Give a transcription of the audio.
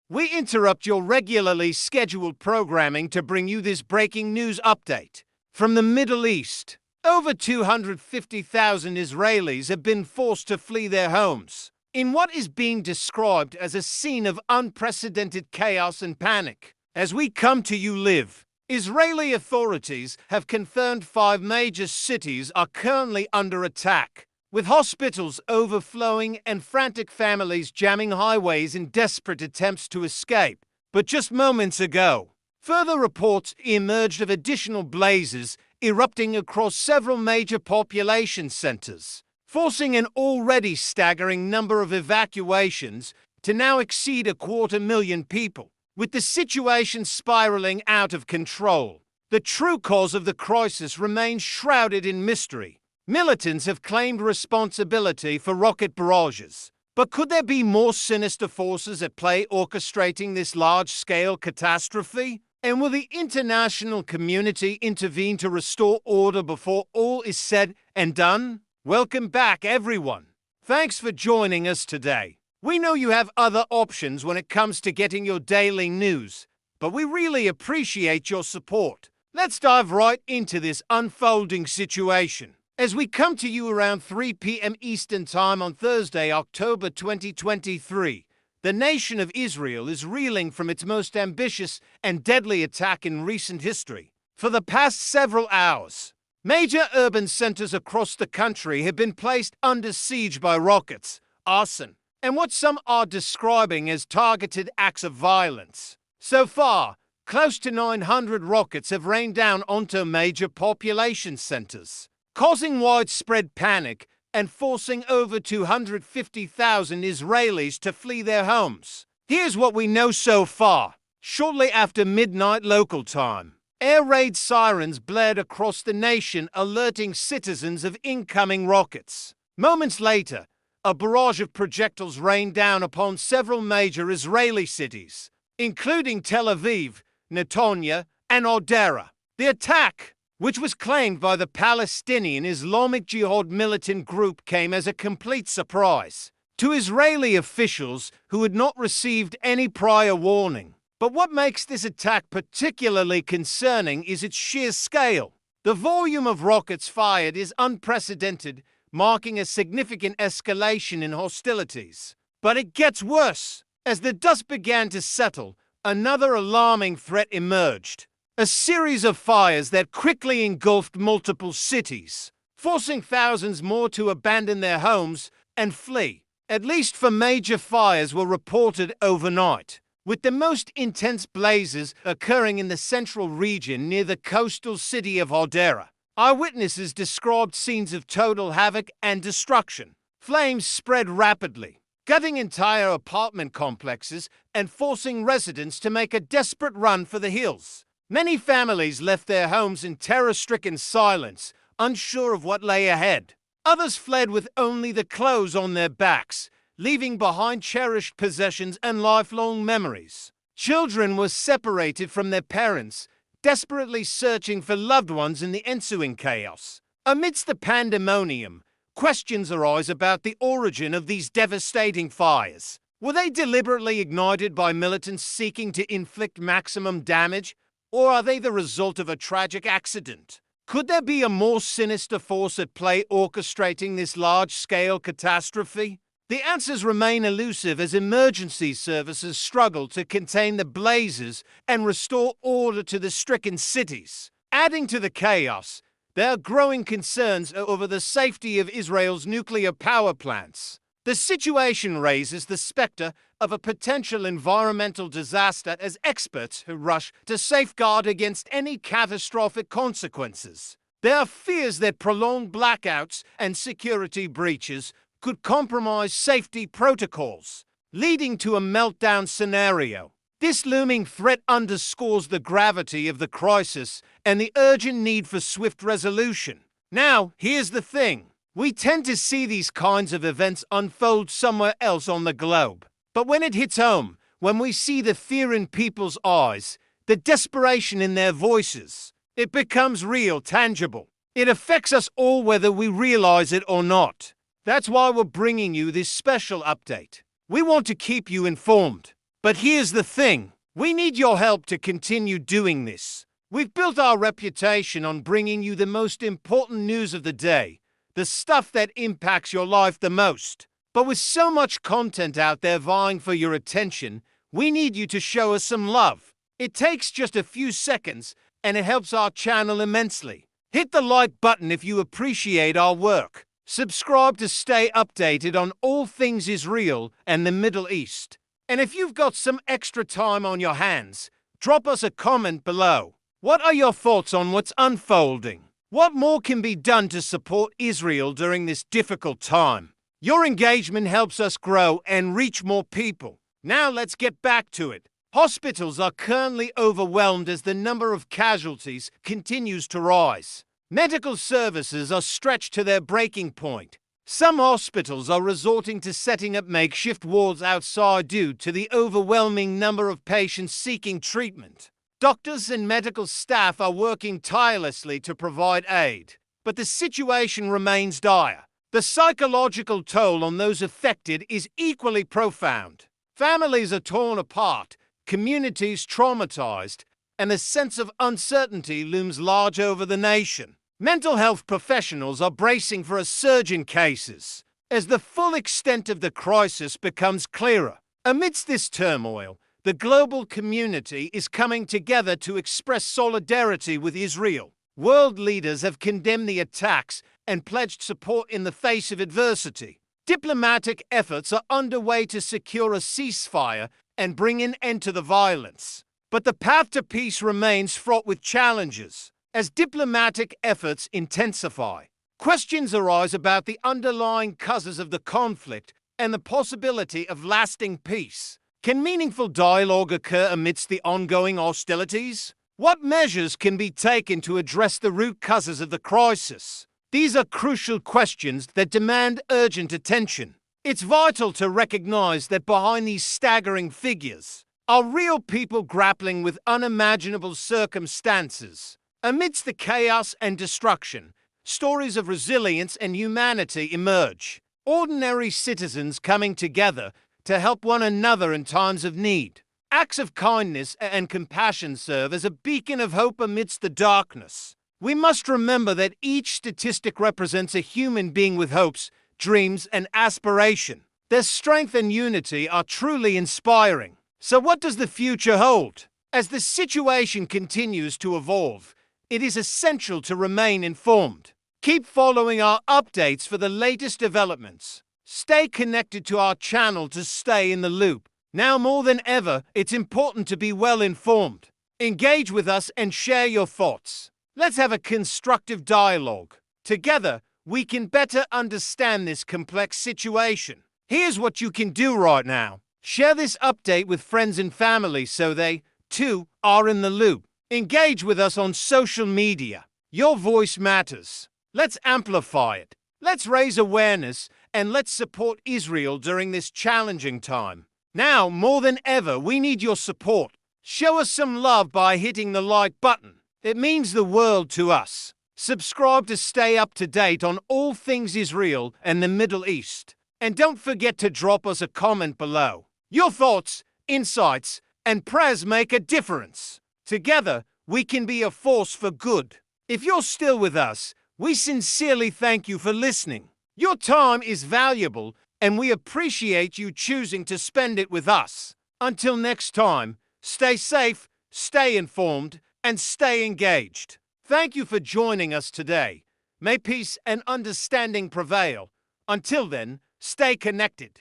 We interrupt your regularly scheduled programming to bring you this breaking news update. From the Middle East, over 250,000 Israelis have been forced to flee their homes in what is being described as a scene of unprecedented chaos and panic. As we come to you live, Israeli authorities have confirmed 5 major cities are currently under attack, with hospitals overflowing and frantic families jamming highways in desperate attempts to escape. But just moments ago, further reports emerged of additional blazes erupting across several major population centers, forcing an already staggering number of evacuations to now exceed 250,000 people. With the situation spiraling out of control, the true cause of the crisis remains shrouded in mystery. Militants have claimed responsibility for rocket barrages. But could there be more sinister forces at play orchestrating this large-scale catastrophe? And will the international community intervene to restore order before all is said and done? Welcome back, everyone. Thanks for joining us today. We know you have other options when it comes to getting your daily news, but we really appreciate your support. Let's dive right into this unfolding situation. As we come to you around 3 p.m. Eastern Time on Thursday, October 2023, the nation of Israel is reeling from its most ambitious and deadly attack in recent history. For the past several hours, major urban centers across the country have been placed under siege by rockets, arson, and what some are describing as targeted acts of violence. So far, close to 900 rockets have rained down onto major population centers, causing widespread panic and forcing over 250,000 Israelis to flee their homes. Here's what we know so far. Shortly after midnight local time, air raid sirens blared across the nation, alerting citizens of incoming rockets. Moments later, a barrage of projectiles rained down upon several major Israeli cities, including Tel Aviv, Netanya, and Odera. The attack, which was claimed by the Palestinian Islamic Jihad militant group, came as a complete surprise to Israeli officials who had not received any prior warning. But what makes this attack particularly concerning is its sheer scale. The volume of rockets fired is unprecedented, marking a significant escalation in hostilities. But it gets worse. As the dust began to settle, another alarming threat emerged. A series of fires that quickly engulfed multiple cities, forcing thousands more to abandon their homes and flee. At least 4 major fires were reported overnight, with the most intense blazes occurring in the central region near the coastal city of Odera. Eyewitnesses described scenes of total havoc and destruction. Flames spread rapidly, gutting entire apartment complexes and forcing residents to make a desperate run for the hills. Many families left their homes in terror-stricken silence, unsure of what lay ahead. Others fled with only the clothes on their backs, leaving behind cherished possessions and lifelong memories. Children were separated from their parents, desperately searching for loved ones in the ensuing chaos. Amidst the pandemonium, questions arise about the origin of these devastating fires. Were they deliberately ignited by militants seeking to inflict maximum damage, or are they the result of a tragic accident? Could there be a more sinister force at play orchestrating this large-scale catastrophe? The answers remain elusive as emergency services struggle to contain the blazes and restore order to the stricken cities. Adding to the chaos, there are growing concerns over the safety of Israel's nuclear power plants. The situation raises the specter of a potential environmental disaster as experts rush to safeguard against any catastrophic consequences. There are fears that prolonged blackouts and security breaches could compromise safety protocols, leading to a meltdown scenario. This looming threat underscores the gravity of the crisis and the urgent need for swift resolution. Now, here's the thing. We tend to see these kinds of events unfold somewhere else on the globe. But when it hits home, when we see the fear in people's eyes, the desperation in their voices, it becomes real, tangible. It affects us all whether we realize it or not. That's why we're bringing you this special update. We want to keep you informed, But here's the thing. We need your help to continue doing this. We've built our reputation on bringing you the most important news of the day, the stuff that impacts your life the most. But with so much content out there vying for your attention, we need you to show us some love. It takes just a few seconds, and it helps our channel immensely. Hit the like button if you appreciate our work. Subscribe to stay updated on all things Israel and the Middle East. And if you've got some extra time on your hands, drop us a comment below. What are your thoughts on what's unfolding? What more can be done to support Israel during this difficult time? Your engagement helps us grow and reach more people. Now let's get back to it. Hospitals are currently overwhelmed as the number of casualties continues to rise. Medical services are stretched to their breaking point. Some hospitals are resorting to setting up makeshift wards outside due to the overwhelming number of patients seeking treatment. Doctors and medical staff are working tirelessly to provide aid, but the situation remains dire. The psychological toll on those affected is equally profound. Families are torn apart, communities traumatized, and a sense of uncertainty looms large over the nation. Mental health professionals are bracing for a surge in cases as the full extent of the crisis becomes clearer. Amidst this turmoil, the global community is coming together to express solidarity with Israel. World leaders have condemned the attacks and pledged support in the face of adversity. Diplomatic efforts are underway to secure a ceasefire and bring an end to the violence. But the path to peace remains fraught with challenges. As diplomatic efforts intensify, questions arise about the underlying causes of the conflict and the possibility of lasting peace. Can meaningful dialogue occur amidst the ongoing hostilities? What measures can be taken to address the root causes of the crisis? These are crucial questions that demand urgent attention. It's vital to recognize that behind these staggering figures are real people grappling with unimaginable circumstances. Amidst the chaos and destruction, stories of resilience and humanity emerge. Ordinary citizens coming together to help one another in times of need. Acts of kindness and compassion serve as a beacon of hope amidst the darkness. We must remember that each statistic represents a human being with hopes, dreams, and aspiration. Their strength and unity are truly inspiring. So what does the future hold? As the situation continues to evolve, it is essential to remain informed. Keep following our updates for the latest developments. Stay connected to our channel to stay in the loop. Now more than ever, it's important to be well informed. Engage with us and share your thoughts. Let's have a constructive dialogue. Together, we can better understand this complex situation. Here's what you can do right now. Share this update with friends and family so they, too, are in the loop. Engage with us on social media. Your voice matters. Let's amplify it. Let's raise awareness and let's support Israel during this challenging time. Now, more than ever, we need your support. Show us some love by hitting the like button. It means the world to us. Subscribe to stay up to date on all things Israel and the Middle East. And don't forget to drop us a comment below. Your thoughts, insights, and prayers make a difference. Together, we can be a force for good. If you're still with us, we sincerely thank you for listening. Your time is valuable, and we appreciate you choosing to spend it with us. Until next time, stay safe, stay informed, and stay engaged. Thank you for joining us today. May peace and understanding prevail. Until then, stay connected.